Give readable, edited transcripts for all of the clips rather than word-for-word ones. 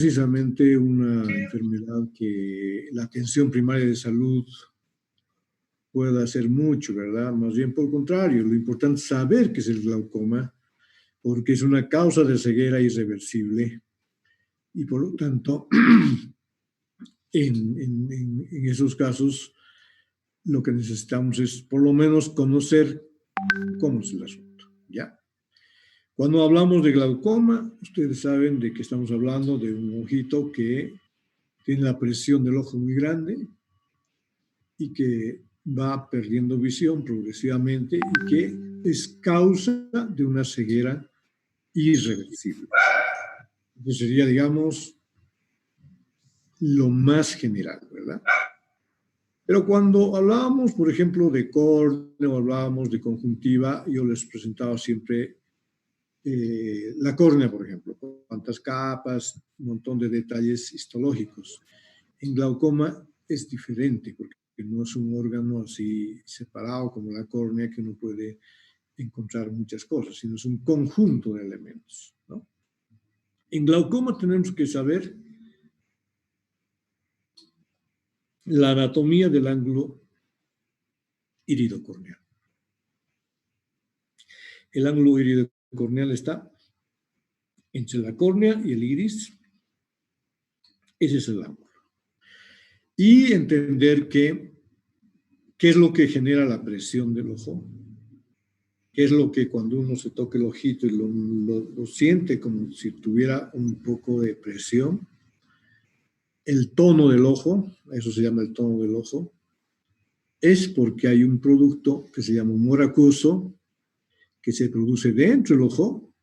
precisamente una enfermedad que la atención primaria de salud pueda hacer mucho, ¿verdad? Más bien por el contrario, lo importante es saber qué es el glaucoma, porque es una causa de ceguera irreversible y por lo tanto, en esos casos, lo que necesitamos es por lo menos conocer cómo es el asunto, ¿ya? Cuando hablamos de glaucoma, ustedes saben de que estamos hablando de un ojito que tiene la presión del ojo muy grande y que va perdiendo visión progresivamente y que es causa de una ceguera irreversible. Eso sería, digamos, lo más general, ¿verdad? Pero cuando hablábamos, por ejemplo, de córnea o hablábamos de conjuntiva, yo les presentaba siempre la córnea, por ejemplo, cuántas capas, un montón de detalles histológicos. En glaucoma es diferente, porque no es un órgano así separado como la córnea que uno puede encontrar muchas cosas, sino es un conjunto de elementos, ¿no? En glaucoma tenemos que saber la anatomía del ángulo iridocorneal. El ángulo iridocorneal está entre la córnea y el iris. Ese es el ángulo. Y entender qué es lo que genera la presión del ojo, qué es lo que cuando uno se toca el ojito y lo siente como si tuviera un poco de presión. El tono del ojo, eso se llama el tono del ojo, es porque hay un producto que se llama humor acuoso, que se produce dentro del ojo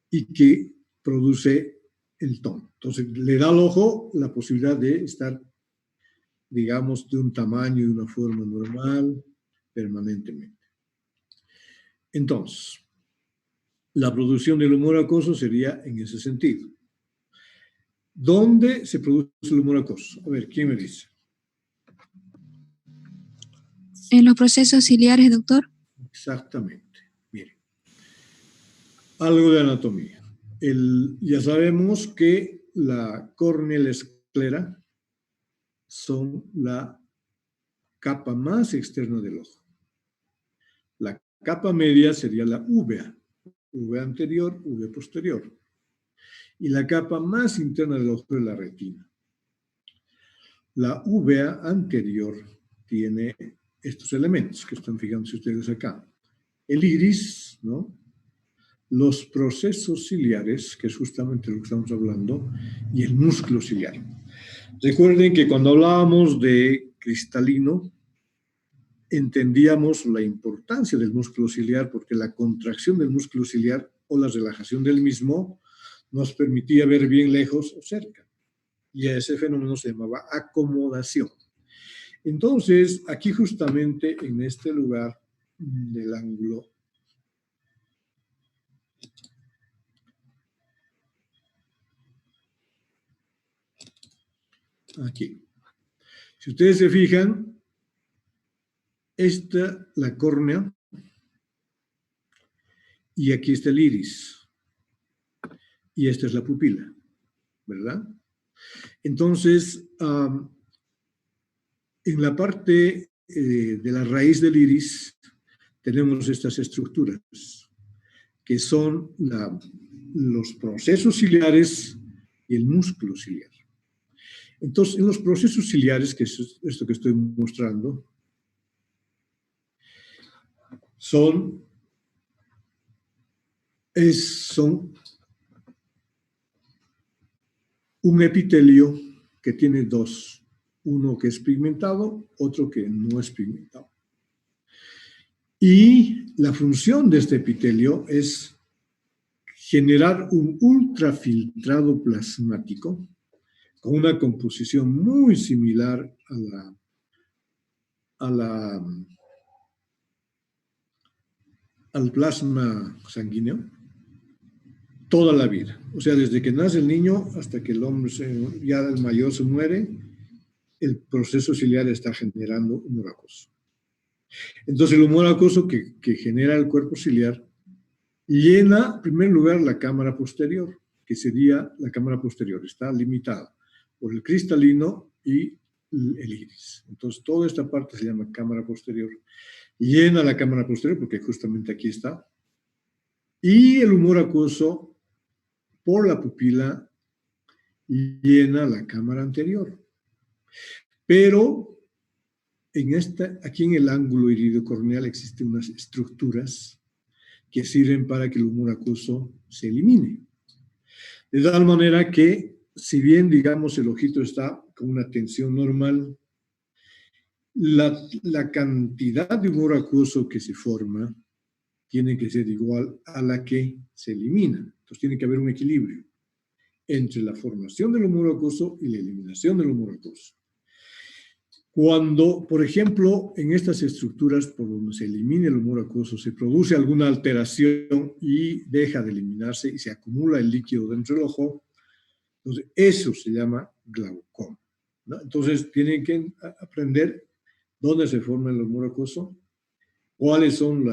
y que produce el tono. Entonces, le da al ojo la posibilidad de estar, digamos, de un tamaño y de una forma normal permanentemente. Entonces, la producción del humor acuoso sería en ese sentido. ¿Dónde se produce el humor acuoso? A ver, ¿quién me dice? En los procesos ciliares, doctor. Exactamente. Miren, algo de anatomía. Ya sabemos que la córnea y la esclera son la capa más externa del ojo. La capa media sería la úvea, úvea anterior, úvea posterior. Y la capa más interna del ojo es la retina. La úvea anterior tiene estos elementos que están fijándose ustedes acá. El iris, ¿no? Los procesos ciliares, que es justamente lo que estamos hablando, y el músculo ciliar. Recuerden que cuando hablábamos de cristalino, entendíamos la importancia del músculo ciliar porque la contracción del músculo ciliar o la relajación del mismo nos permitía ver bien lejos o cerca. Y a ese fenómeno se llamaba acomodación. Entonces, aquí justamente en este lugar del ángulo, aquí, si ustedes se fijan, esta la córnea y aquí está el iris y esta es la pupila, ¿verdad? Entonces, en la parte de la raíz del iris tenemos estas estructuras que son los procesos ciliares y el músculo ciliar. Entonces, en los procesos ciliares, que es esto que estoy mostrando, son un epitelio que tiene dos, uno que es pigmentado, otro que no es pigmentado. Y la función de este epitelio es generar un ultrafiltrado plasmático con una composición muy similar al plasma sanguíneo toda la vida. O sea, desde que nace el niño hasta que el hombre, ya el mayor se muere, el proceso ciliar está generando humor acuoso. Entonces, el humor acuoso que genera el cuerpo ciliar llena, en primer lugar, la cámara posterior, que sería la cámara posterior. Está limitada por el cristalino y el iris. Entonces, toda esta parte se llama cámara posterior. Llena la cámara posterior, porque justamente aquí está. Y el humor acuoso, por la pupila, llena la cámara anterior. Pero aquí en el ángulo iridocorneal existen unas estructuras que sirven para que el humor acuoso se elimine. De tal manera que, si bien, digamos, el ojito está con una tensión normal, la cantidad de humor acuoso que se forma tiene que ser igual a la que se elimina. Entonces tiene que haber un equilibrio entre la formación del humor acuoso y la eliminación del humor acuoso. Cuando, por ejemplo, en estas estructuras por donde se elimina el humor acuoso se produce alguna alteración y deja de eliminarse y se acumula el líquido dentro del ojo, entonces eso se llama glaucoma, ¿no? Entonces tienen que aprender dónde se forma el humor acuoso, cuáles son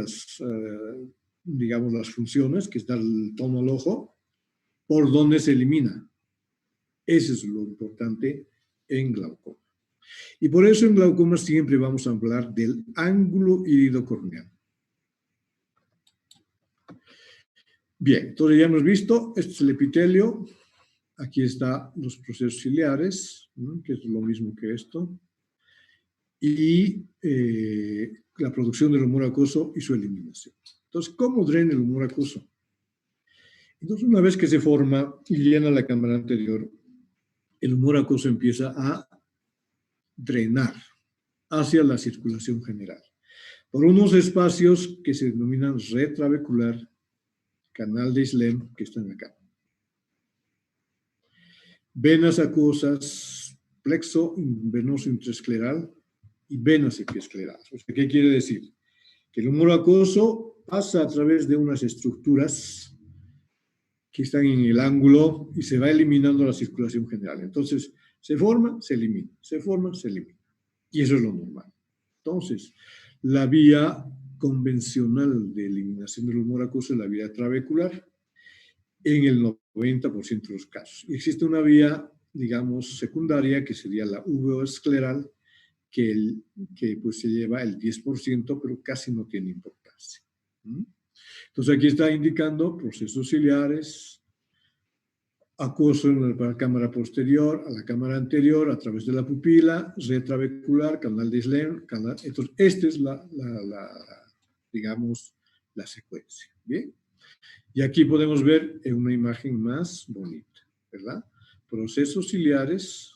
digamos, las funciones que está el tono al ojo, por dónde se elimina. Eso es lo importante en glaucoma. Y por eso en glaucoma siempre vamos a hablar del ángulo iridocorneal. Bien, entonces ya hemos visto, este es el epitelio, aquí están los procesos ciliares, ¿no?, que es lo mismo que esto, y la producción del humor acuoso y su eliminación. Entonces, ¿cómo drena el humor acuoso? Entonces, una vez que se forma y llena la cámara anterior, el humor acuoso empieza a drenar hacia la circulación general por unos espacios que se denominan red trabecular, canal de Schlemm, que están acá, venas acuosas, plexo venoso intraescleral y venas epiesclerales. O sea, ¿qué quiere decir? Que el humor acuoso pasa a través de unas estructuras que están en el ángulo y se va eliminando la circulación general. Entonces, se forma, se elimina, se forma, se elimina. Y eso es lo normal. Entonces, la vía convencional de eliminación del humor acuoso es la vía trabecular en el 90% de los casos. Y existe una vía, digamos, secundaria, que sería la uveoescleral, que pues se lleva el 10%, pero casi no tiene importancia. Entonces, aquí está indicando procesos ciliares, acuoso en la cámara posterior, a la cámara anterior, a través de la pupila, red trabecular, canal de Schlemm, entonces, esta es digamos, la secuencia, ¿bien? Y aquí podemos ver una imagen más bonita, ¿verdad? Procesos ciliares,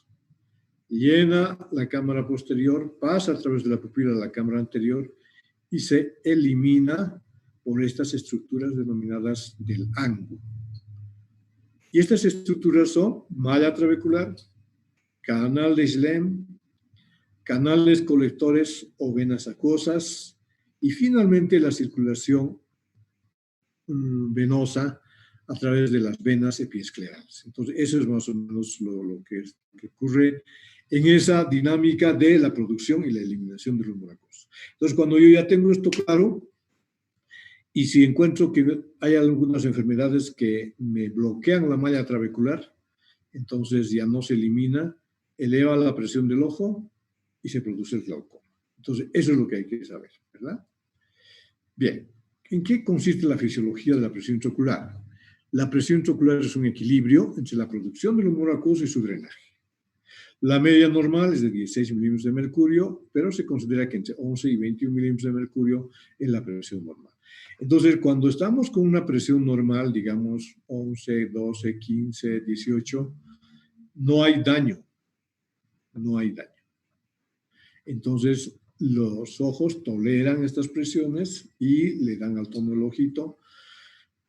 llena la cámara posterior, pasa a través de la pupila a la cámara anterior y se elimina por estas estructuras denominadas del ángulo. Y estas estructuras son malla trabecular, canal de Schlemm, canales colectores o venas acuosas y finalmente la circulación venosa a través de las venas epiesclerales. Entonces, eso es más o menos lo que ocurre en esa dinámica de la producción y la eliminación del humor acuoso. Entonces, cuando yo ya tengo esto claro, y si encuentro que hay algunas enfermedades que me bloquean la malla trabecular, entonces ya no se elimina, eleva la presión del ojo y se produce el glaucoma. Entonces, eso es lo que hay que saber, ¿verdad? Bien, ¿en qué consiste la fisiología de la presión intraocular? La presión intraocular es un equilibrio entre la producción del humor acuoso y su drenaje. La media normal es de 16 milímetros de mercurio, pero se considera que entre 11 y 21 milímetros de mercurio es la presión normal. Entonces, cuando estamos con una presión normal, digamos 11, 12, 15, 18, no hay daño. No hay daño. Entonces, los ojos toleran estas presiones y le dan al tono del ojito,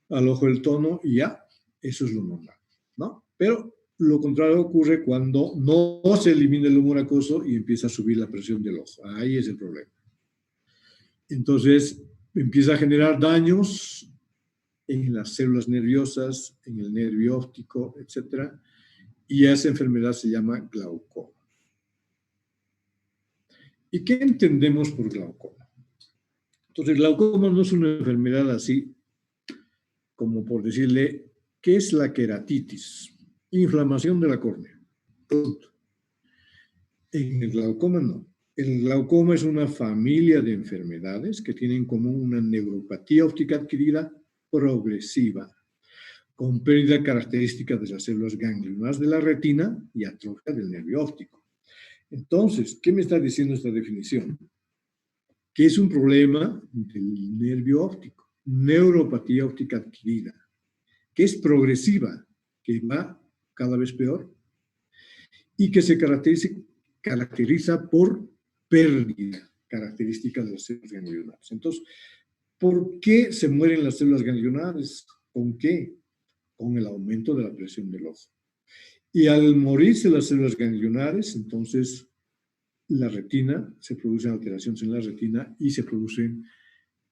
al ojo el tono y ya, eso es lo normal, ¿no? Pero lo contrario ocurre cuando no se elimina el humor acuoso y empieza a subir la presión del ojo. Ahí es el problema. Entonces, empieza a generar daños en las células nerviosas, en el nervio óptico, etc. Y esa enfermedad se llama glaucoma. ¿Y qué entendemos por glaucoma? Entonces, glaucoma no es una enfermedad así, como por decirle, ¿Qué es la queratitis? Inflamación de la córnea. Punto. En el glaucoma no. El glaucoma es una familia de enfermedades que tienen como una neuropatía óptica adquirida progresiva, con pérdida característica de las células ganglionares de la retina y atrofia del nervio óptico. Entonces, ¿qué me está diciendo esta definición? Que es un problema del nervio óptico, neuropatía óptica adquirida, que es progresiva, que va cada vez peor y que se caracteriza por pérdida característica de las células ganglionares. Entonces, ¿por qué se mueren las células ganglionares? ¿Con qué? Con el aumento de la presión del ojo. Y al morirse las células ganglionares, entonces la retina, se producen alteraciones en la retina y se produce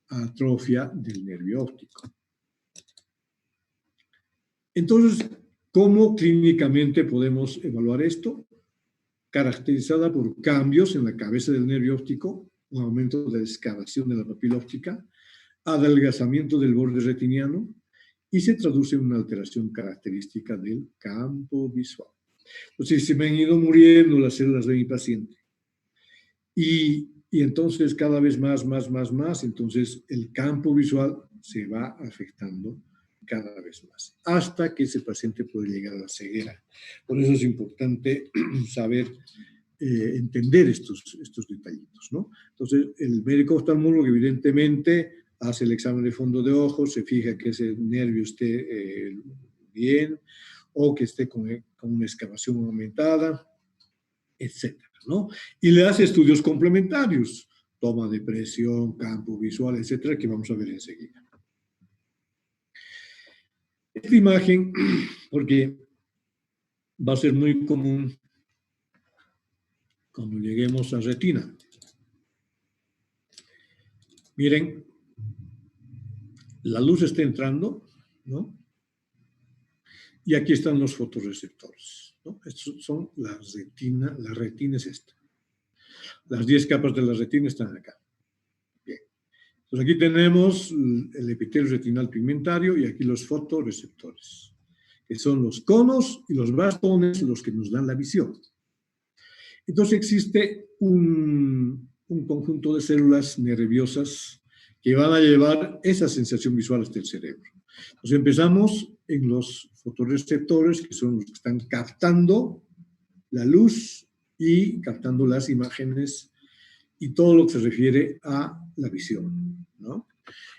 atrofia del nervio óptico. Entonces, ¿cómo clínicamente podemos evaluar esto? Caracterizada por cambios en la cabeza del nervio óptico, un aumento de la excavación de la papila óptica, adelgazamiento del borde retiniano y se traduce en una alteración característica del campo visual. Entonces, se me han ido muriendo las células de mi paciente. Y entonces cada vez más, entonces el campo visual se va afectando cada vez más, hasta que ese paciente puede llegar a la ceguera. Por eso es importante saber, entender estos detallitos, ¿no? Entonces, el médico oftalmólogo evidentemente hace el examen de fondo de ojo, se fija que ese nervio esté bien o que esté con una excavación aumentada, etcétera, ¿no? Y le hace estudios complementarios, toma de presión, campo visual, etcétera, que vamos a ver enseguida. Esta imagen, porque va a ser muy común cuando lleguemos a retina. Miren, la luz está entrando, ¿no? Y aquí están los fotorreceptores, ¿no? Estos son la retina es esta. Las 10 capas de la retina están acá. Bien. Entonces aquí tenemos el epitelio retinal pigmentario y aquí los fotorreceptores, que son los conos y los bastones los que nos dan la visión. Entonces existe un conjunto de células nerviosas que van a llevar esa sensación visual hasta el cerebro. Entonces empezamos en los fotorreceptores, que son los que están captando la luz y captando las imágenes y todo lo que se refiere a la visión, ¿no?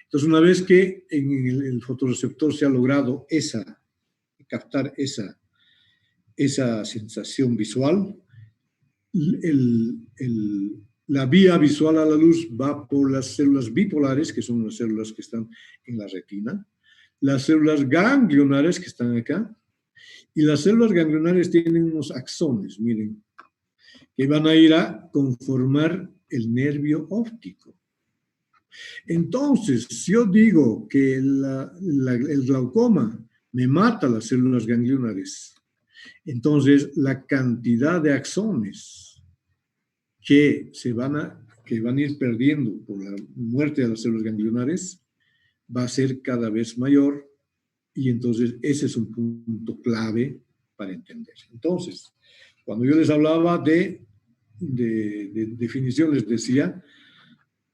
Entonces, una vez que en el fotorreceptor se ha logrado captar esa sensación visual, la vía visual a la luz va por las células bipolares, que son las células que están en la retina, las células ganglionares que están acá, y las células ganglionares tienen unos axones, miren, que van a ir a conformar el nervio óptico. Entonces, si yo digo que el glaucoma me mata las células ganglionares, entonces la cantidad de axones que van a ir perdiendo por la muerte de las células ganglionares va a ser cada vez mayor, y entonces ese es un punto clave para entender. Entonces, cuando yo les hablaba de definición, les decía,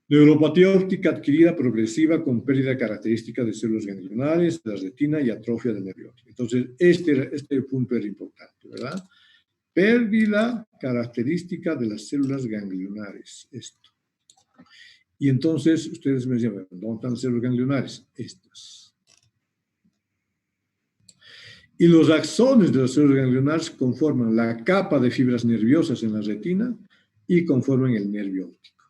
neuropatía óptica adquirida progresiva con pérdida característica de células ganglionares, de la retina y atrofia del nervio óptico. Entonces, este punto era importante, ¿verdad? Pérdida característica de las células ganglionares, esto. Y entonces, ustedes me decían, ¿dónde están las células ganglionares? Estas. Y los axones de las células ganglionares conforman la capa de fibras nerviosas en la retina y conforman el nervio óptico.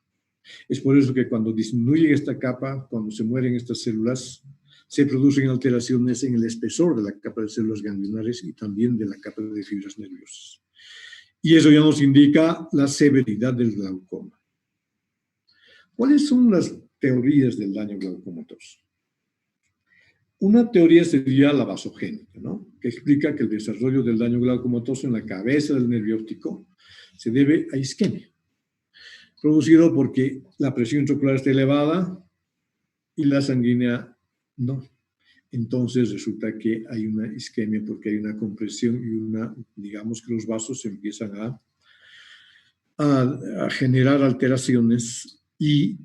Es por eso que cuando disminuye esta capa, cuando se mueren estas células, se producen alteraciones en el espesor de la capa de células ganglionares y también de la capa de fibras nerviosas. Y eso ya nos indica la severidad del glaucoma. ¿Cuáles son las teorías del daño glaucomatoso? Una teoría sería la vasogénica, ¿no? Que explica que el desarrollo del daño glaucomatoso en la cabeza del nervio óptico se debe a isquemia, producido porque la presión intraocular está elevada y la sanguínea no. entonces resulta que hay una isquemia porque hay una compresión y digamos que los vasos empiezan a generar alteraciones y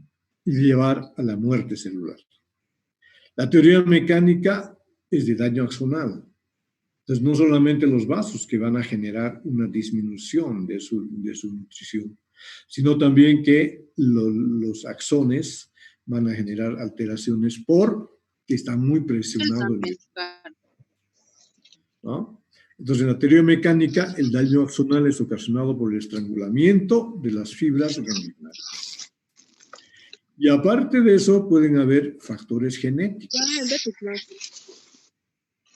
llevar a la muerte celular. La teoría mecánica es de daño axonal. Entonces, no solamente los vasos que van a generar una disminución de su nutrición, sino también que los axones van a generar alteraciones porque están muy presionados. ¿No? Entonces, en la teoría mecánica, el daño axonal es ocasionado por el estrangulamiento de las fibras ganglionarias. Y aparte de eso, pueden haber factores genéticos.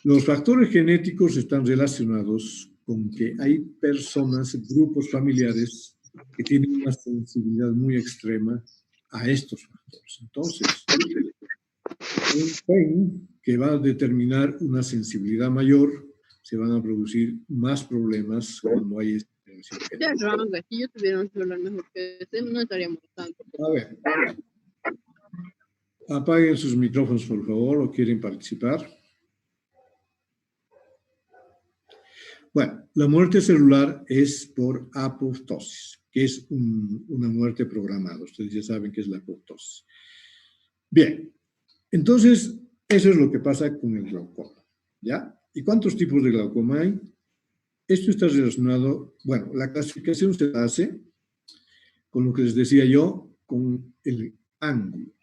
Los factores genéticos están relacionados con que hay personas, grupos familiares que tienen una sensibilidad muy extrema a estos factores. Entonces, un gen que va a determinar una sensibilidad mayor, se van a producir más problemas cuando hay esta alteración genética. Si yo tuviera un celular mejor que este, no estaríamos tanto. A ver, apaguen sus micrófonos, por favor, o quieren participar. Bueno, la muerte celular es por apoptosis, que es una muerte programada. Ustedes ya saben qué es la apoptosis. Bien, entonces, eso es lo que pasa con el glaucoma, ¿ya? ¿Y cuántos tipos de glaucoma hay? Esto está relacionado, bueno, la clasificación se hace con lo que les decía yo, con el ángulo.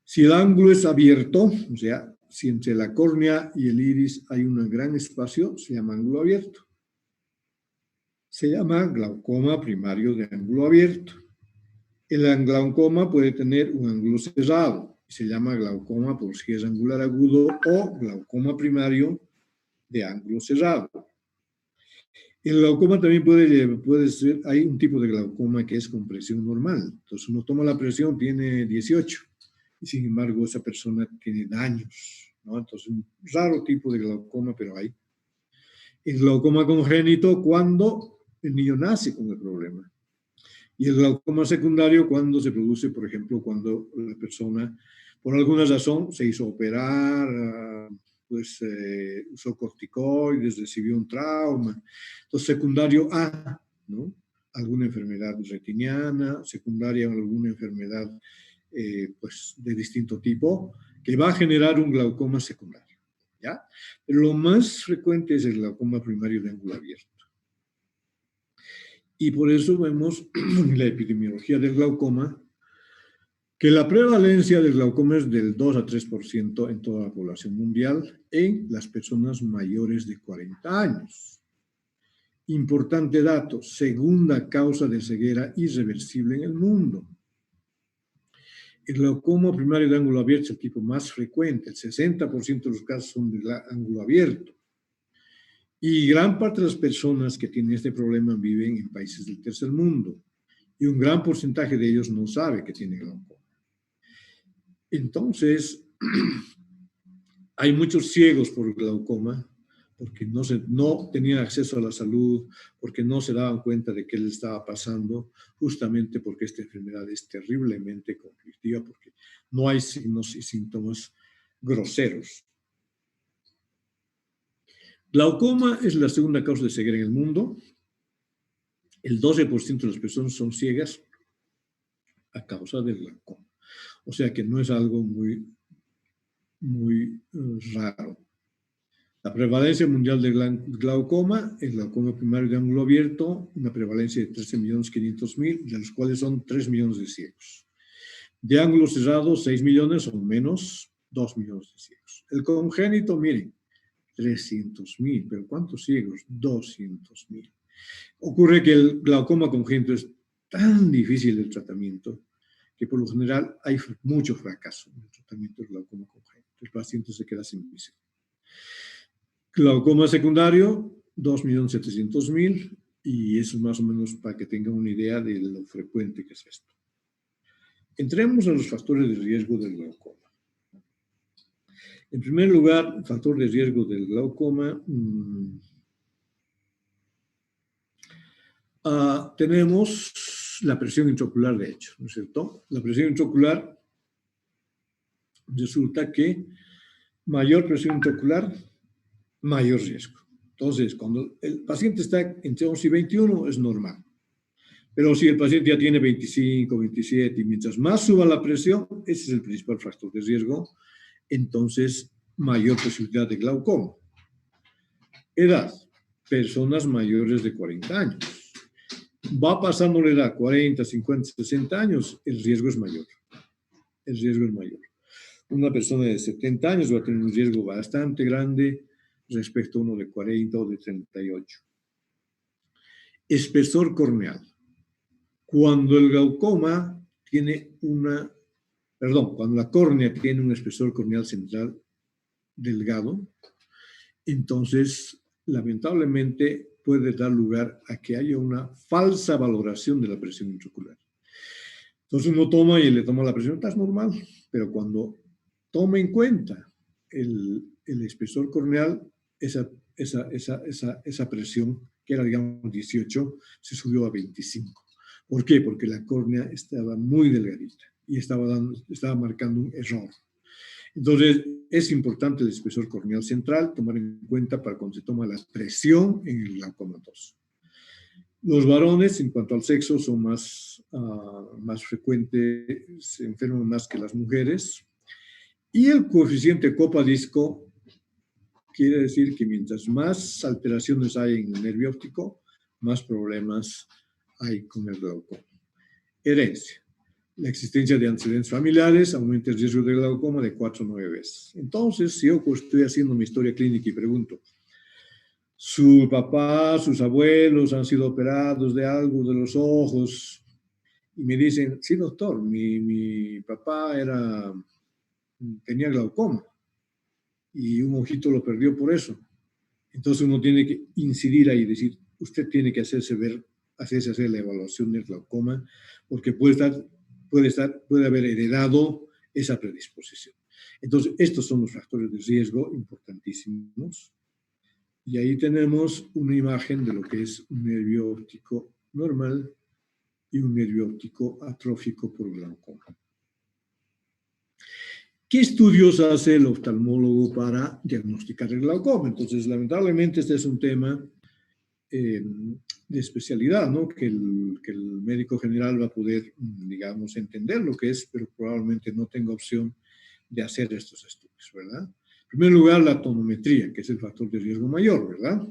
Si el ángulo es abierto, o sea, si entre la córnea y el iris hay un gran espacio, se llama ángulo abierto. Se llama glaucoma primario de ángulo abierto. El glaucoma puede tener un ángulo cerrado, se llama glaucoma por si es angular agudo o glaucoma primario de ángulo cerrado. El glaucoma también puede ser, hay un tipo de glaucoma que es con presión normal. Entonces uno toma la presión, tiene 18. Y sin embargo, esa persona tiene daños, ¿no? Entonces, un raro tipo de glaucoma, pero hay. El glaucoma congénito, cuando el niño nace con el problema. Y el glaucoma secundario, cuando se produce, por ejemplo, cuando la persona, por alguna razón, se hizo operar, pues usó corticoides, recibió un trauma. Entonces, secundario A, ¿no? Alguna enfermedad retiniana, secundaria alguna enfermedad pues de distinto tipo, que va a generar un glaucoma secundario, ¿ya? Pero lo más frecuente es el glaucoma primario de ángulo abierto. Y por eso vemos en la epidemiología del glaucoma que la prevalencia del glaucoma es del 2 a 3% en toda la población mundial en las personas mayores de 40 años. Importante dato, segunda causa de ceguera irreversible en el mundo. El glaucoma primario de ángulo abierto es el tipo más frecuente, el 60% de los casos son de ángulo abierto. Y gran parte de las personas que tienen este problema viven en países del tercer mundo. Y un gran porcentaje de ellos no sabe que tienen glaucoma. Entonces, hay muchos ciegos por glaucoma, porque no tenían acceso a la salud, porque no se daban cuenta de qué les estaba pasando, justamente porque esta enfermedad es terriblemente conflictiva, porque no hay signos y síntomas groseros. Glaucoma es la segunda causa de ceguera en el mundo. El 12% de las personas son ciegas a causa del glaucoma. O sea que no es algo muy raro. La prevalencia mundial de glaucoma, el glaucoma primario de ángulo abierto, una prevalencia de 13.500.000, de los cuales son 3 millones de ciegos. De ángulo cerrado, 6 millones o menos, 2 millones de ciegos. El congénito, miren, 300.000, pero ¿cuántos ciegos? 200.000. Ocurre que el glaucoma congénito es tan difícil el tratamiento que por lo general hay mucho fracaso en el tratamiento del glaucoma congénito. El paciente se queda sin visión. Glaucoma secundario, 2.700.000, y eso es más o menos para que tengan una idea de lo frecuente que es esto. Entremos a los factores de riesgo del glaucoma. En primer lugar, factor de riesgo del glaucoma, tenemos la presión intraocular, de hecho, ¿no es cierto? La presión intraocular resulta que mayor presión intraocular, mayor riesgo. Entonces, cuando el paciente está entre 11 y 21 es normal. Pero si el paciente ya tiene 25, 27 y mientras más suba la presión, ese es el principal factor de riesgo, entonces mayor posibilidad de glaucoma. Edad, personas mayores de 40 años. Va pasando la edad, 40, 50, 60 años, el riesgo es mayor. El riesgo es mayor. Una persona de 70 años va a tener un riesgo bastante grande respecto a uno de 40 o de 38. Espesor corneal. Cuando el glaucoma tiene cuando la córnea tiene un espesor corneal central delgado, entonces, lamentablemente, puede dar lugar a que haya una falsa valoración de la presión intraocular. Entonces uno toma y le toma la presión, está normal, pero cuando toma en cuenta el espesor corneal, esa presión, que era, digamos, 18, se subió a 25. ¿Por qué? Porque la córnea estaba muy delgadita y estaba marcando un error. Entonces, es importante el espesor corneal central, tomar en cuenta para cuando se toma la presión en el glaucoma 2. Los varones, en cuanto al sexo, son más frecuentes, se enferman más que las mujeres. Y el coeficiente copa-disco quiere decir que mientras más alteraciones hay en el nervio óptico, más problemas hay con el glaucoma. Herencia. La existencia de antecedentes familiares aumenta el riesgo de glaucoma de 4 a 9 veces. Entonces, si yo estoy haciendo mi historia clínica y pregunto, ¿su papá, sus abuelos han sido operados de algo de los ojos? Y me dicen, sí, doctor, mi papá tenía glaucoma y un ojito lo perdió por eso. Entonces uno tiene que incidir ahí y decir, usted tiene que hacer la evaluación del glaucoma, porque puede haber heredado esa predisposición. Entonces, estos son los factores de riesgo importantísimos. Y ahí tenemos una imagen de lo que es un nervio óptico normal y un nervio óptico atrófico por glaucoma. ¿Qué estudios hace el oftalmólogo para diagnosticar el glaucoma? Entonces, lamentablemente, este es un tema de especialidad, ¿no? Que el médico general va a poder, digamos, entender lo que es, pero probablemente no tenga opción de hacer estos estudios, ¿verdad? En primer lugar, la tonometría, que es el factor de riesgo mayor, ¿verdad?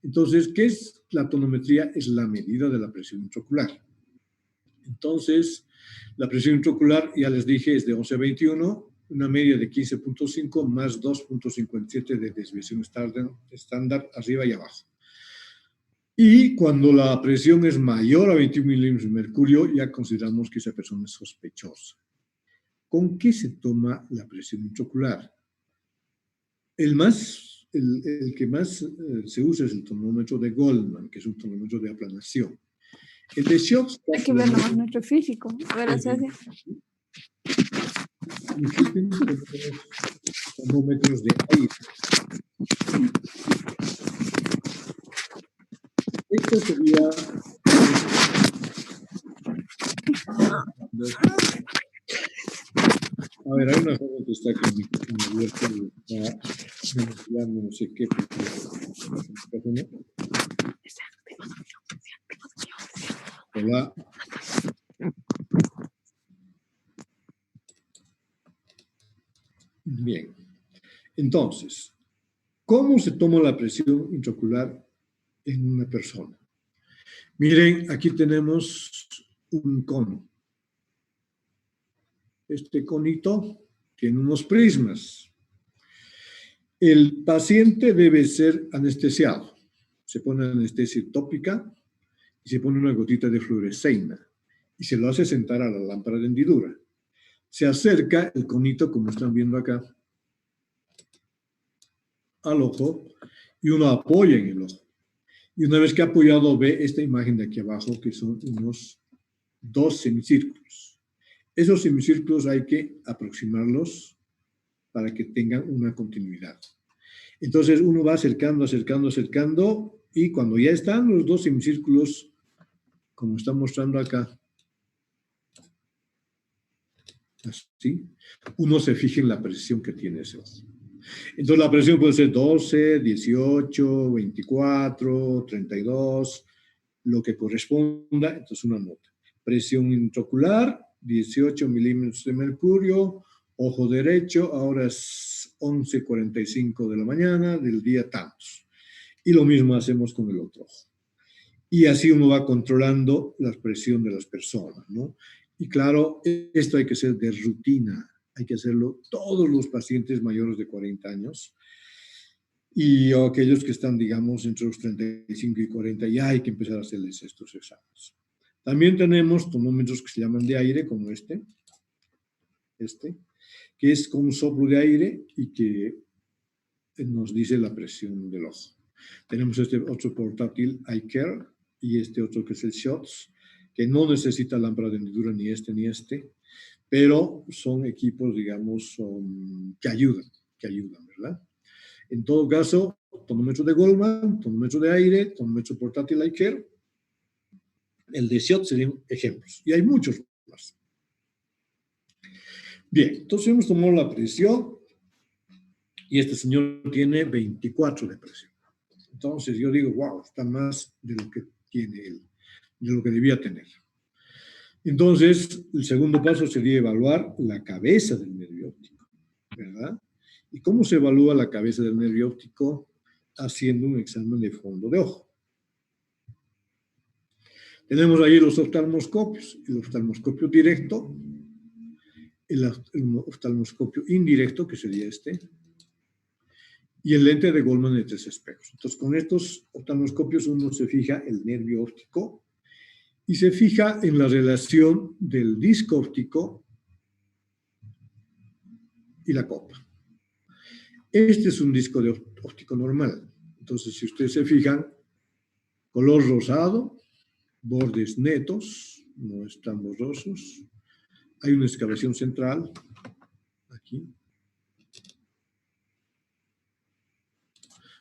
Entonces, ¿qué es la tonometría? Es la medida de la presión intraocular. Entonces, la presión intraocular, ya les dije, es de 11 a 21, una media de 15.5 más 2.57 de desviación estándar arriba y abajo. Y cuando la presión es mayor a 21 milímetros de mercurio, ya consideramos que esa persona es sospechosa. ¿Con qué se toma la presión intraocular? El que más se usa es el tonómetro de Goldman, que es un tonómetro de aplanación. El de Shock... Hay que ver nomás nuestro físico. A ver, así. Existen tonómetros de aire. Esto sería... A ver, hay una joven que está aquí en mi abierto y está manipulando no sé qué. Hola. Bien. Entonces, ¿cómo se toma la presión intraocular en una persona? Miren, aquí tenemos un cono. Este conito tiene unos prismas. El paciente debe ser anestesiado. Se pone anestesia tópica y se pone una gotita de fluoresceína y se lo hace sentar a la lámpara de hendidura. Se acerca el conito, como están viendo acá, al ojo y uno apoya en el ojo. Y una vez que ha apoyado, ve esta imagen de aquí abajo, que son unos 2 semicírculos. Esos semicírculos hay que aproximarlos para que tengan una continuidad. Entonces uno va acercando, y cuando ya están los 2 semicírculos, como está mostrando acá, así, uno se fija en la presión que tiene ese ojo. Entonces la presión puede ser 12, 18, 24, 32, lo que corresponda, entonces una nota. Presión intraocular, 18 milímetros de mercurio, ojo derecho, ahora es 11:45 de la mañana, del día tantos. Y lo mismo hacemos con el otro ojo. Y así uno va controlando la presión de las personas, ¿no? Y claro, esto hay que ser de rutina, hay que hacerlo todos los pacientes mayores de 40 años y aquellos que están, digamos, entre los 35 y 40, ya hay que empezar a hacerles estos exámenes. También tenemos tomómetros que se llaman de aire, como este, que es con un soplo de aire y que nos dice la presión del ojo. Tenemos este otro portátil, iCare, y este otro que es el SHOTS, que no necesita lámpara de hendidura ni este, pero son equipos, digamos, que ayudan, ¿verdad? En todo caso, tonómetro de Goldman, tonómetro de aire, tonómetro portátil iCare, el de SHOTS serían ejemplos, y hay muchos más. Bien, entonces hemos tomado la presión, y este señor tiene 24 de presión. Entonces yo digo, wow, está más de lo que tiene él, de lo que debía tener. Entonces, el segundo paso sería evaluar la cabeza del nervio óptico, ¿verdad? ¿Y cómo se evalúa la cabeza del nervio óptico? Haciendo un examen de fondo de ojo. Tenemos ahí los oftalmoscopios, el oftalmoscopio directo, el oftalmoscopio indirecto, que sería este, y el lente de Goldman de 3 espejos. Entonces, con estos oftalmoscopios uno se fija el nervio óptico y se fija en la relación del disco óptico y la copa. Este es un disco de óptico normal. Entonces, si ustedes se fijan, color rosado, bordes netos, no están borrosos. Hay una excavación central, aquí.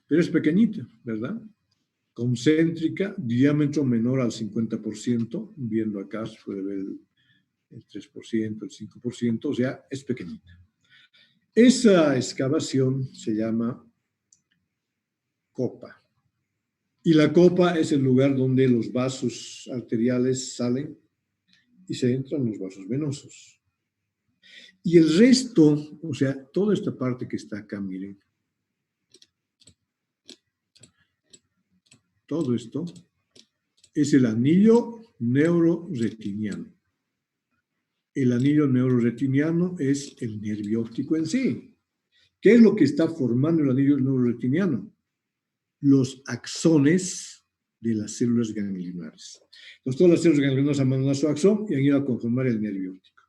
Pero es pequeñita, ¿verdad? Concéntrica, diámetro menor al 50%, viendo acá se puede ver el 3%, el 5%, o sea, es pequeñita. Esa excavación se llama copa. Y la copa es el lugar donde los vasos arteriales salen y se entran los vasos venosos. Y el resto, o sea, toda esta parte que está acá, miren, todo esto es el anillo neuroretiniano. El anillo neuroretiniano es el nervio óptico en sí. ¿Qué es lo que está formando el anillo neuroretiniano? Los axones de las células ganglionares. Entonces, todas las células ganglionares han mandado a su axón y han ido a conformar el nervio óptico.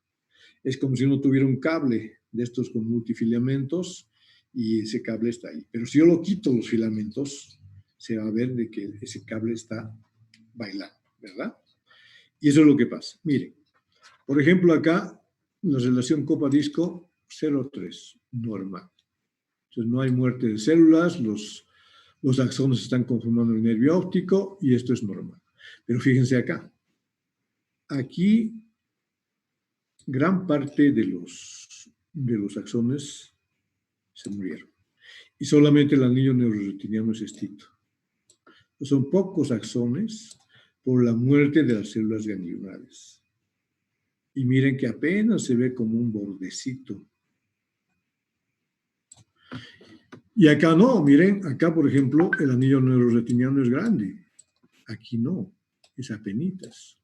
Es como si uno tuviera un cable de estos con multifilamentos y ese cable está ahí. Pero si yo lo quito los filamentos, se va a ver de que ese cable está bailando, ¿verdad? Y eso es lo que pasa. Miren, por ejemplo, acá la relación copa-disco 0,3, normal. Entonces no hay muerte de células, los axones están conformando el nervio óptico y esto es normal. Pero fíjense acá. Aquí gran parte de los axones se murieron. Y solamente el anillo neuroretiniano es extinto. Son pocos axones por la muerte de las células ganglionares. Y miren que apenas se ve como un bordecito. Y acá no, miren, acá por ejemplo el anillo neuroretiniano es grande. Aquí no, es apenitas.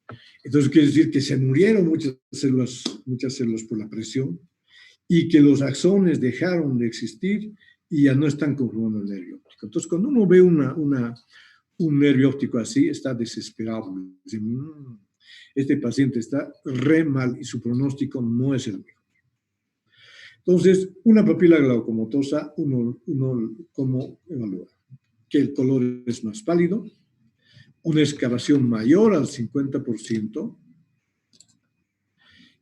Entonces quiere decir que se murieron muchas células por la presión y que los axones dejaron de existir y ya no están conformando el nervio óptico. Entonces cuando uno ve un nervio óptico así, está desesperado. Dice, este paciente está re mal y su pronóstico no es el mejor. Entonces, una papila glaucomatosa, uno ¿cómo evalúa? Que el color es más pálido, una excavación mayor al 50%,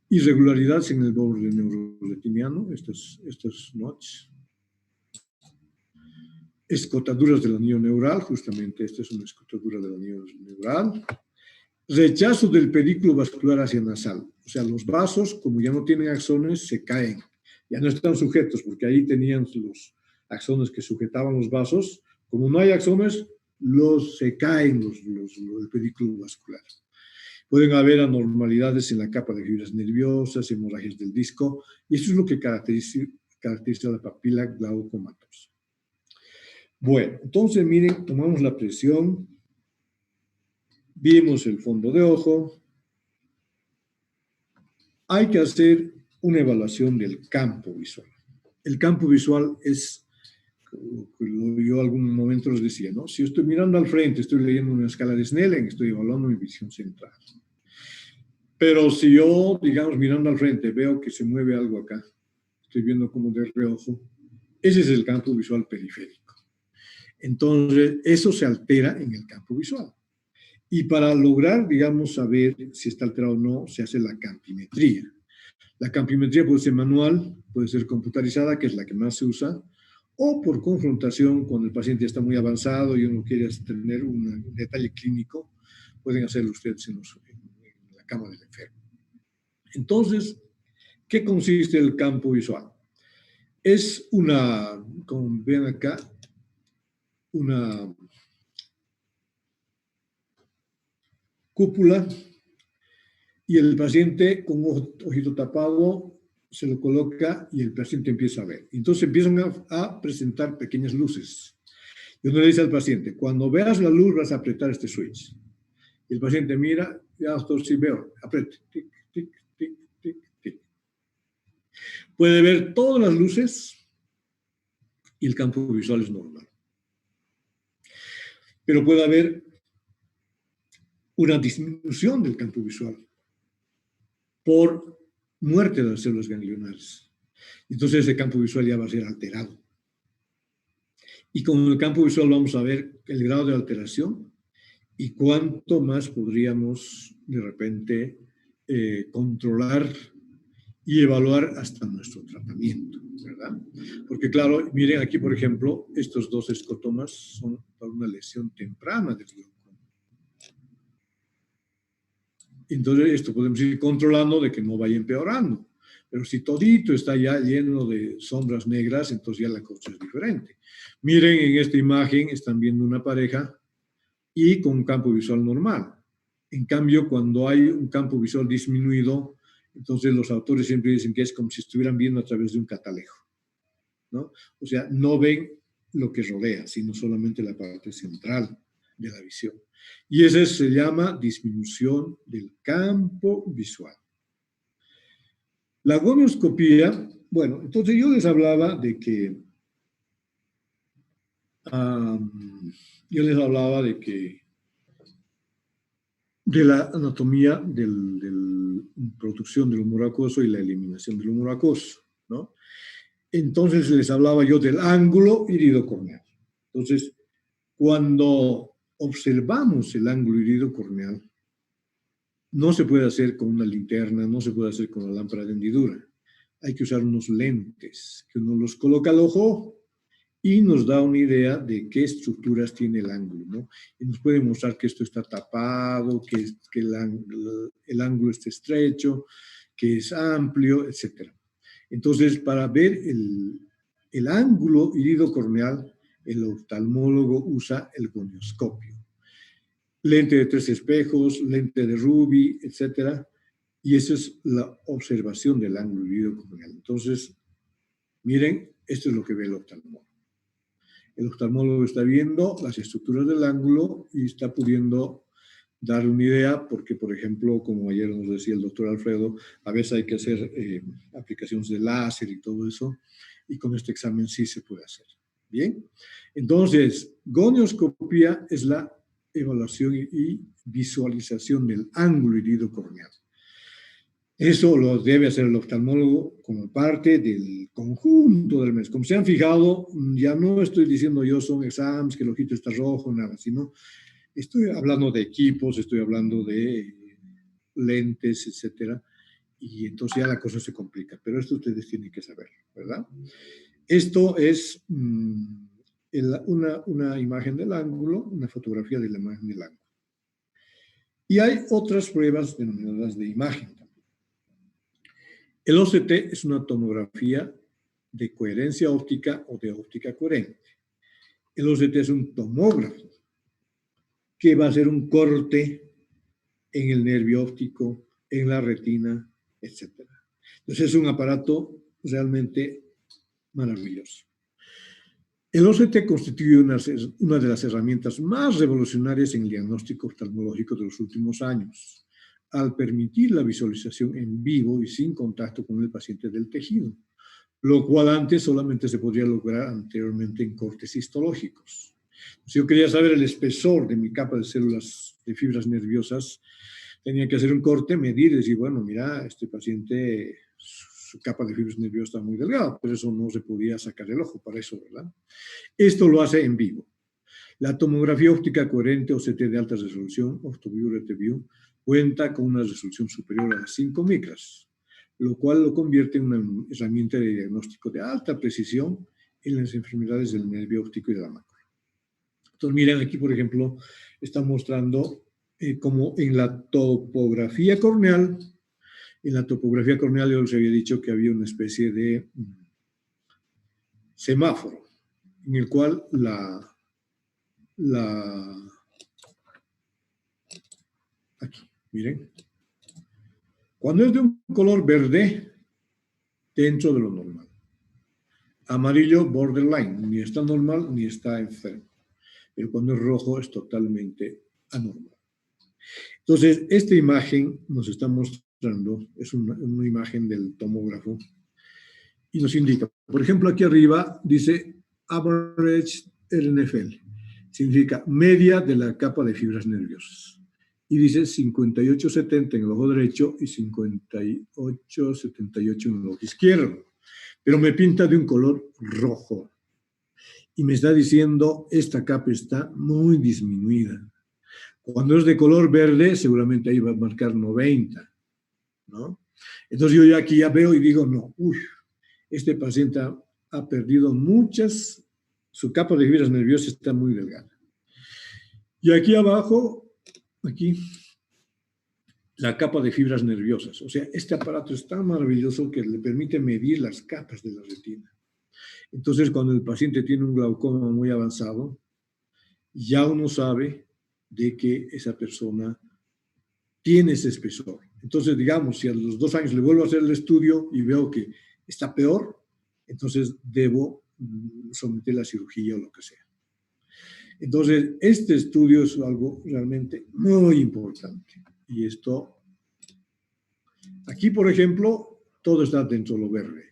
irregularidades en el borde neuroretiniano, estos notches, escotaduras del anillo neural, justamente esta es una escotadura del anillo neural, rechazo del pedículo vascular hacia nasal, o sea, los vasos, como ya no tienen axones, se caen, ya no están sujetos, porque ahí tenían axones que sujetaban los vasos. Como no hay axones, se caen el pedículo vascular. Pueden haber anormalidades en la capa de fibras nerviosas, hemorragias del disco, y eso es lo que caracteriza la papila glaucomatosa. Bueno, entonces miren, tomamos la presión, vimos el fondo de ojo. Hay que hacer una evaluación del campo visual. El campo visual es, como yo algún momento les decía, ¿no? Si yo estoy mirando al frente, estoy leyendo una escala de Snellen, estoy evaluando mi visión central. Pero si yo, digamos, mirando al frente, veo que se mueve algo acá, estoy viendo como de reojo, ese es el campo visual periférico. Entonces, eso se altera en el campo visual. Y para lograr, digamos, saber si está alterado o no, se hace la campimetría. La campimetría puede ser manual, puede ser computarizada, que es la que más se usa, o por confrontación, cuando el paciente está muy avanzado y uno quiere tener un detalle clínico, pueden hacerlo ustedes en la cama del enfermo. Entonces, ¿qué consiste el campo visual? Es una, como ven acá, una cúpula, y el paciente con un ojito tapado se lo coloca y el paciente empieza a ver. Entonces empiezan a presentar pequeñas luces. Y uno le dice al paciente, cuando veas la luz vas a apretar este switch. Y el paciente mira, ya doctor, sí veo, apriete, tic, tic, tic, tic, tic. Puede ver todas las luces y el campo visual es normal. Pero puede haber una disminución del campo visual por muerte de las células ganglionares. Entonces ese campo visual ya va a ser alterado. Y con el campo visual vamos a ver el grado de alteración y cuánto más podríamos de repente controlar y evaluar hasta nuestro tratamiento, ¿verdad? Porque claro, miren aquí por ejemplo, estos dos escotomas son para una lesión temprana del glaucoma. Entonces esto podemos ir controlando de que no vaya empeorando. Pero si todito está ya lleno de sombras negras, entonces ya la cosa es diferente. Miren, en esta imagen están viendo una pareja y con un campo visual normal. En cambio, cuando hay un campo visual disminuido, entonces los autores siempre dicen que es como si estuvieran viendo a través de un catalejo, ¿no? O sea, no ven lo que rodea, sino solamente la parte central de la visión. Y eso se llama disminución del campo visual. La gonioscopía, bueno, entonces yo les hablaba de que de la anatomía de la producción del humor acuoso y la eliminación del humor acuoso, ¿no? Entonces les hablaba yo del ángulo iridocorneal. Entonces, cuando observamos el ángulo iridocorneal, no se puede hacer con una linterna, no se puede hacer con una lámpara de hendidura. Hay que usar unos lentes que uno los coloca al ojo y nos da una idea de qué estructuras tiene el ángulo, ¿no? Y nos puede mostrar que esto está tapado, que el ángulo está estrecho, que es amplio, etc. Entonces, para ver el ángulo iridocorneal, el oftalmólogo usa el gonioscopio. Lente de 3 espejos, lente de Ruby, etc. Y esa es la observación del ángulo iridocorneal. Entonces, miren, esto es lo que ve el oftalmólogo. El oftalmólogo está viendo las estructuras del ángulo y está pudiendo dar una idea, porque, por ejemplo, como ayer nos decía el doctor Alfredo, a veces hay que hacer aplicaciones de láser y todo eso, y con este examen sí se puede hacer. Bien, entonces, gonioscopía es la evaluación y visualización del ángulo iridocorneal. Eso lo debe hacer el oftalmólogo como parte del conjunto del mes. Como se han fijado, ya no estoy diciendo yo son exámenes, que el ojito está rojo, nada, sino estoy hablando de equipos, estoy hablando de lentes, etcétera, y entonces ya la cosa se complica, pero esto ustedes tienen que saber, ¿verdad? Esto es una imagen del ángulo, una fotografía de la imagen del ángulo. Y hay otras pruebas denominadas de imagen también. El OCT es una tomografía de coherencia óptica o de óptica coherente. El OCT es un tomógrafo que va a hacer un corte en el nervio óptico, en la retina, etc. Entonces es un aparato realmente maravilloso. El OCT constituye una de las herramientas más revolucionarias en el diagnóstico oftalmológico de los últimos años, al permitir la visualización en vivo y sin contacto con el paciente del tejido, lo cual antes solamente se podía lograr anteriormente en cortes histológicos. Si yo quería saber el espesor de mi capa de células de fibras nerviosas, tenía que hacer un corte, medir y decir, bueno, mira, este paciente, su capa de fibras nerviosas está muy delgada, pero eso no se podía sacar el ojo para eso, ¿verdad? Esto lo hace en vivo. La tomografía óptica coherente o CT de alta resolución, OptoView RTView, cuenta con una resolución superior a las 5 micras, lo cual lo convierte en una herramienta de diagnóstico de alta precisión en las enfermedades del nervio óptico y de la mácula. Entonces, miren, aquí, por ejemplo, está mostrando como en la topografía corneal, yo les había dicho que había una especie de semáforo, en el cual aquí, miren, cuando es de un color verde, dentro de lo normal. Amarillo, borderline, ni está normal ni está enfermo. Pero cuando es rojo es totalmente anormal. Entonces, esta imagen nos está mostrando, es una imagen del tomógrafo, y nos indica, por ejemplo, aquí arriba dice average RNFL, significa media de la capa de fibras nerviosas. Y dice 58-70 en el ojo derecho y 58-78 en el ojo izquierdo. Pero me pinta de un color rojo. Y me está diciendo, esta capa está muy disminuida. Cuando es de color verde, seguramente ahí va a marcar 90, ¿no? Entonces yo ya aquí ya veo y digo, no, este paciente ha perdido su capa de fibras nerviosas está muy delgada. Y aquí abajo, aquí, la capa de fibras nerviosas. O sea, este aparato es tan maravilloso que le permite medir las capas de la retina. Entonces, cuando el paciente tiene un glaucoma muy avanzado, ya uno sabe de que esa persona tiene ese espesor. Entonces, digamos, si a los 2 años le vuelvo a hacer el estudio y veo que está peor, entonces debo someter la cirugía o lo que sea. Entonces, este estudio es algo realmente muy importante. Y esto, aquí, por ejemplo, todo está dentro de lo verde.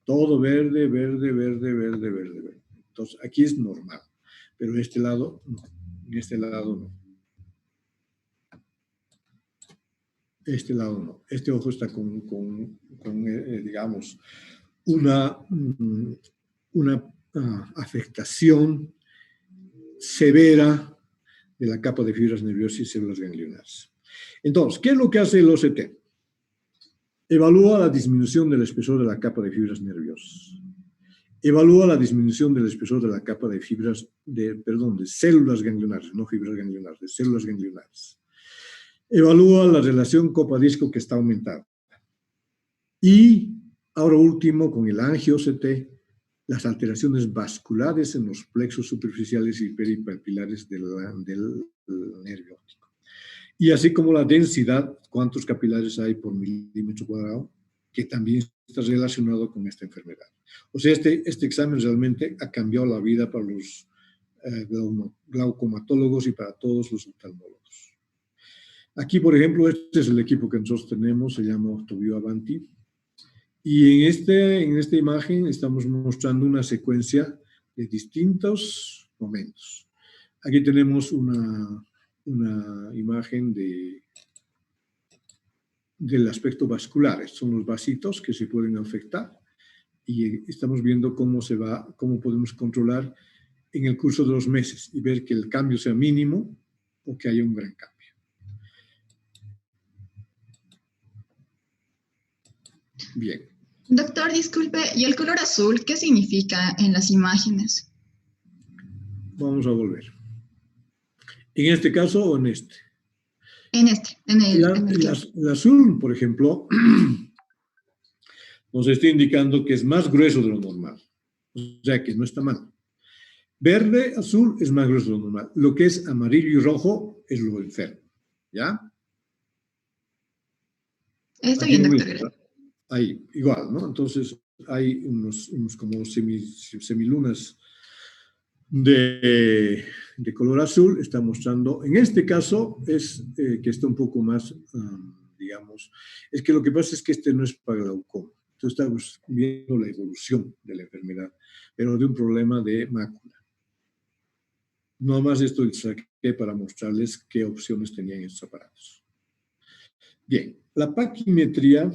Todo verde, verde, verde, verde, verde, verde. Entonces, aquí es normal. Pero en este lado, no. En este lado, no. Este lado, no. Este ojo está con digamos, una afectación severa de la capa de fibras nerviosas y células ganglionares. Entonces, ¿qué es lo que hace el OCT? Evalúa la disminución del espesor de la capa de fibras nerviosas. Evalúa la disminución del espesor de la capa de de células ganglionares, no fibras ganglionares, de células ganglionares. Evalúa la relación copa-disco que está aumentada. Y, ahora último, con el angio-OCT, las alteraciones vasculares en los plexos superficiales y peripapilares del nervio óptico. Y así como la densidad, cuántos capilares hay por milímetro cuadrado, que también está relacionado con esta enfermedad. O sea, este examen realmente ha cambiado la vida para los glaucomatólogos y para todos los oftalmólogos. Aquí, por ejemplo, este es el equipo que nosotros tenemos, se llama OptoView Avanti. Y en esta imagen estamos mostrando una secuencia de distintos momentos. Aquí tenemos una imagen del aspecto vascular. Estos son los vasitos que se pueden afectar y estamos viendo cómo podemos controlar en el curso de los meses y ver que el cambio sea mínimo o que haya un gran cambio. Bien. Doctor, disculpe, ¿y el color azul qué significa en las imágenes? Vamos a volver. ¿En este caso o en este? En este, en el El azul, por ejemplo, nos está indicando que es más grueso de lo normal. O sea que no está mal. Verde, azul es más grueso de lo normal. Lo que es amarillo y rojo es lo enfermo. ¿Ya? Está Aquí bien, lo doctor. mismo, ¿verdad? Ahí, igual, ¿no? Entonces, hay unos como semilunas de color azul. Está mostrando, en este caso, es que está un poco más, digamos, es que lo que pasa es que este no es para glaucoma. Entonces, estamos viendo la evolución de la enfermedad, pero de un problema de mácula. No más esto lo saqué para mostrarles qué opciones tenían estos aparatos. Bien, la paquimetría,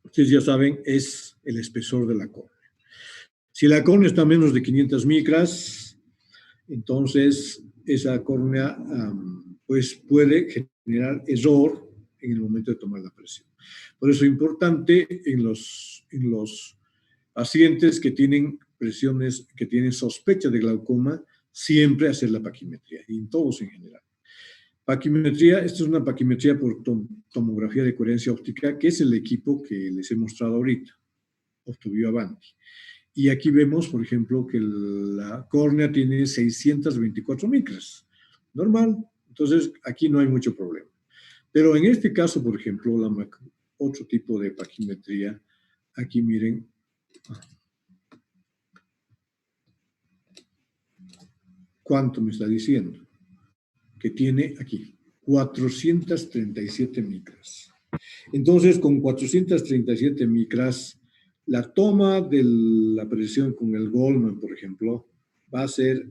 ustedes ya saben, es el espesor de la córnea. Si la córnea está a menos de 500 micras, entonces esa córnea pues puede generar error en el momento de tomar la presión. Por eso es importante en los pacientes que tienen presiones, que tienen sospecha de glaucoma, siempre hacer la paquimetría, y en todos en general. Paquimetría, esto es una paquimetría por tomografía de coherencia óptica, que es el equipo que les he mostrado ahorita, Optuvio Avanti. Y aquí vemos, por ejemplo, que la córnea tiene 624 micras. Normal. Entonces, aquí no hay mucho problema. Pero en este caso, por ejemplo, otro tipo de paquimetría, aquí miren. ¿Cuánto me está diciendo? Que tiene aquí 437 micras. Entonces, con 437 micras, la toma de la presión con el Goldman, por ejemplo, va a ser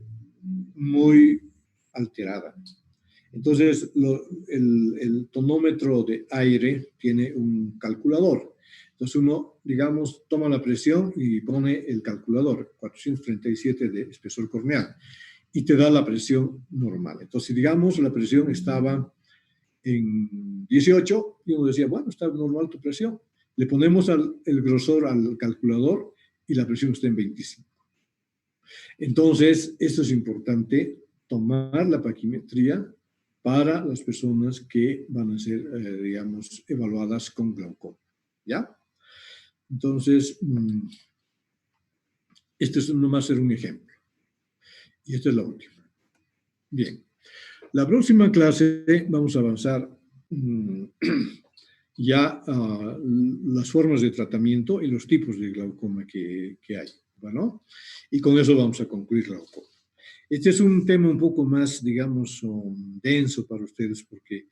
muy alterada. Entonces, el tonómetro de aire tiene un calculador. Entonces, uno, digamos, toma la presión y pone el calculador, 437 de espesor corneal, y te da la presión normal. Entonces, digamos, la presión estaba en 18 y uno decía, bueno, está normal tu presión. Le ponemos el grosor al calculador y la presión está en 25. Entonces, esto es importante, tomar la paquimetría para las personas que van a ser, digamos, evaluadas con glaucoma. ¿Ya? Entonces, este es nomás ser un ejemplo. Y esta es la última. Bien. La próxima clase vamos a avanzar ya las formas de tratamiento y los tipos de glaucoma que hay. Bueno, y con eso vamos a concluir glaucoma. Este es un tema un poco más, digamos, denso para ustedes porque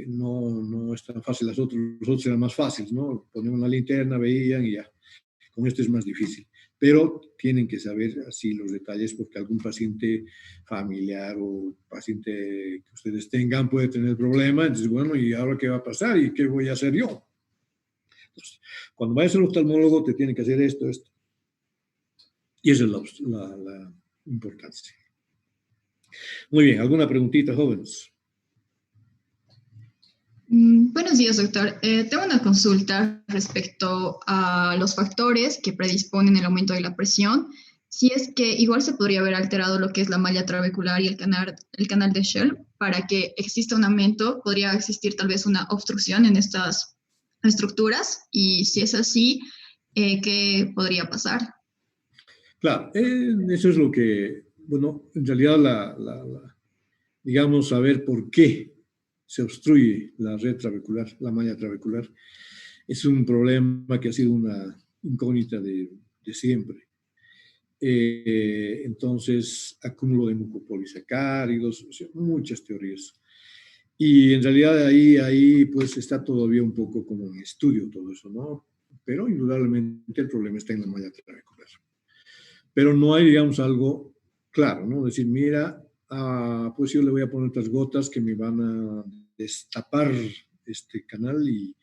no es tan fácil. Los otros eran más fáciles, ¿no? Ponían una linterna, veían y ya. Con este es más difícil. Pero tienen que saber así los detalles porque algún paciente familiar o paciente que ustedes tengan puede tener problema. Entonces, bueno, ¿y ahora qué va a pasar? ¿Y qué voy a hacer yo? Entonces, cuando vayas al oftalmólogo te tiene que hacer esto. Y esa es la importancia. Muy bien, ¿alguna preguntita, jóvenes? Buenos días, doctor. Tengo una consulta respecto a los factores que predisponen el aumento de la presión. Si es que igual se podría haber alterado lo que es la malla trabecular y el canal de Schell para que exista un aumento, podría existir tal vez una obstrucción en estas estructuras. Y si es así, ¿qué podría pasar? Claro, eso es lo que, bueno, en realidad digamos, saber por qué se obstruye la red trabecular, la malla trabecular, es un problema que ha sido una incógnita de siempre. Entonces, acúmulo de mucopolisacáridos, o sea, muchas teorías. Y en realidad ahí pues está todavía un poco como en estudio todo eso, ¿no? Pero indudablemente el problema está en la malla trabecular. Pero no hay, digamos, algo claro, ¿no? Decir, mira, pues yo le voy a poner otras gotas que me van a destapar este canal y el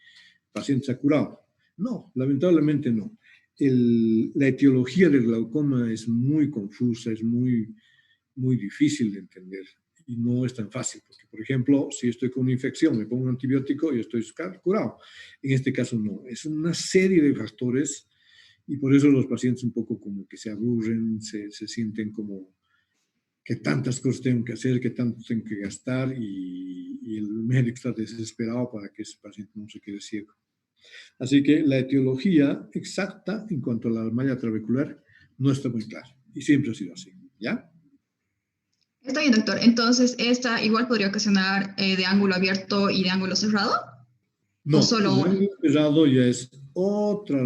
paciente se ha curado. No, lamentablemente no. La etiología del glaucoma es muy confusa, es muy difícil de entender y no es tan fácil, porque por ejemplo, si estoy con una infección, me pongo un antibiótico y estoy curado. En este caso no, es una serie de factores y por eso los pacientes un poco como que se aburren, se sienten como que tantas cosas tengo que hacer, que tanto tengo que gastar y el médico está desesperado para que ese paciente no se quede ciego. Así que la etiología exacta en cuanto a la malla trabecular no está muy clara. Y siempre ha sido así, ¿ya? Está bien, doctor. Entonces, ¿esta igual podría ocasionar de ángulo abierto y de ángulo cerrado? No, ¿O solo el uno? ángulo cerrado ya es otra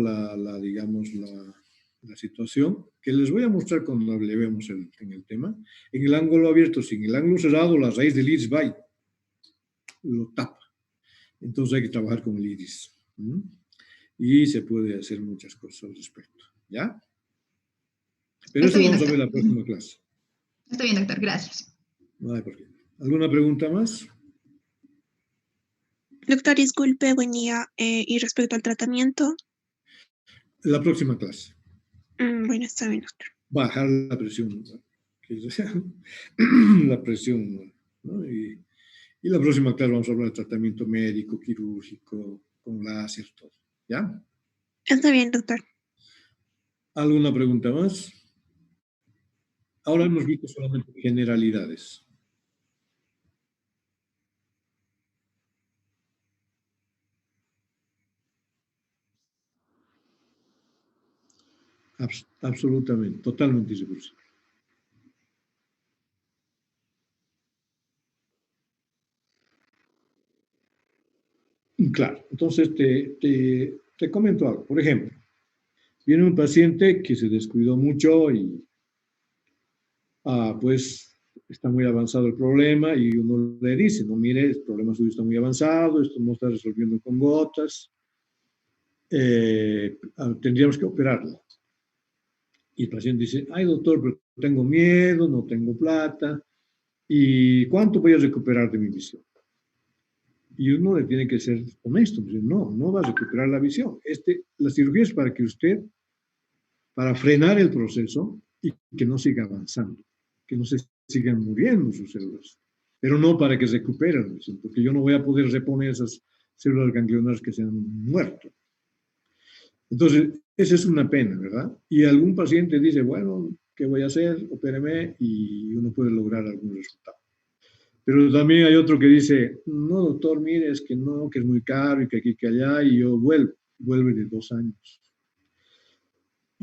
digamos, la situación que les voy a mostrar cuando hablemos en el tema. En el ángulo abierto, sin el ángulo cerrado, la raíz del iris va y lo tapa. Entonces hay que trabajar con el iris. ¿Mm? Y se puede hacer muchas cosas al respecto, ¿ya? Pero Está eso bien, vamos a ver doctor. en la próxima clase. Está bien, doctor. Gracias. No hay por qué. ¿Alguna pregunta más? Doctor, disculpe, buen día. Y respecto al tratamiento, La próxima clase. bueno, está bien, doctor. Bajar la presión, ¿no? La presión, ¿no? Y la próxima clase vamos a hablar de tratamiento médico, quirúrgico, con láser, todo. ¿Ya? Está bien, doctor. ¿Alguna pregunta más? Ahora hemos visto solamente generalidades. Absolutamente, totalmente irreversible. Claro, entonces te comento algo. Por ejemplo, viene un paciente que se descuidó mucho y pues está muy avanzado el problema y uno le dice, no, mire, el problema suyo está muy avanzado, esto no está resolviendo con gotas, tendríamos que operarlo. Y el paciente dice, ay doctor, pero tengo miedo, no tengo plata, ¿y cuánto voy a recuperar de mi visión? Y uno le tiene que ser honesto, decir, no va a recuperar la visión. La cirugía es para que usted, para frenar el proceso y que no siga avanzando, que no se sigan muriendo sus células, pero no para que recuperen la visión, porque yo no voy a poder reponer esas células ganglionares que se han muerto. Entonces, esa es una pena, ¿verdad? Y algún paciente dice, bueno, ¿qué voy a hacer? Opéreme y uno puede lograr algún resultado. Pero también hay otro que dice, no, doctor, mire, es que no, que es muy caro y que aquí, que allá, y yo vuelve de 2 años.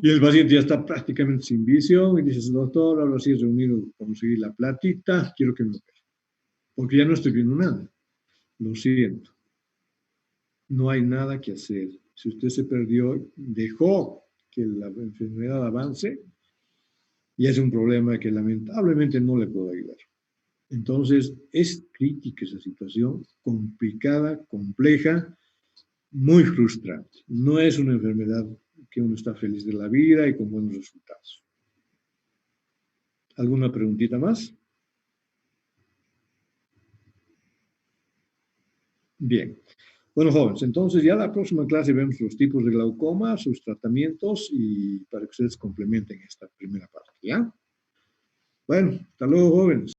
Y el paciente ya está prácticamente sin visión y dice, doctor, ahora sí he reunido, conseguir la platita, quiero que me opere. Porque ya no estoy viendo nada. Lo siento. No hay nada que hacer. Si usted se perdió, dejó que la enfermedad avance, y es un problema que lamentablemente no le puedo ayudar. Entonces, es crítica esa situación, complicada, compleja, muy frustrante. No es una enfermedad que uno está feliz de la vida y con buenos resultados. ¿Alguna preguntita más? Bien. Bueno, jóvenes, entonces ya la próxima clase vemos los tipos de glaucoma, sus tratamientos y para que ustedes complementen esta primera parte, ¿ya? Bueno, hasta luego, jóvenes.